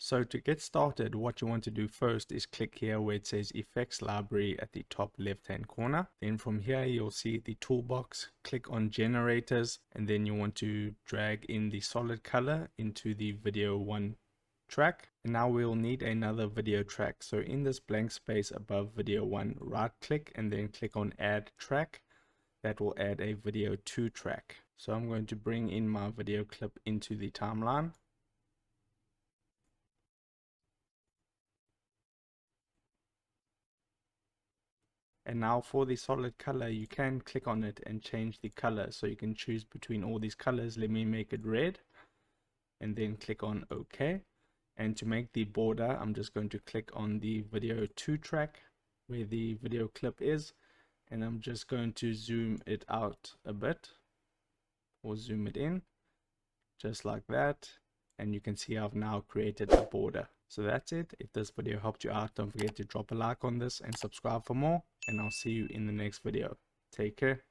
So to get started, what you want to do first is click here where it says Effects Library at the top left hand corner. Then from here you'll see the toolbox, click on Generators, and then you want to drag in the solid color into the video 1 track. And now we'll need another video track. So in this blank space above video 1, right click and then click on Add Track. That will add a video 2 track. So I'm going to bring in my video clip into the timeline. And now for the solid color, you can click on it and change the color. So you can choose between all these colors. Let me make it red and then click on OK. And to make the border, I'm just going to click on the video 2 track where the video clip is. And I'm just going to zoom it out a bit or zoom it in just like that. And you can see I've now created a border. So that's it. If this video helped you out, don't forget to drop a like on this and subscribe for more. And I'll see you in the next video. Take care.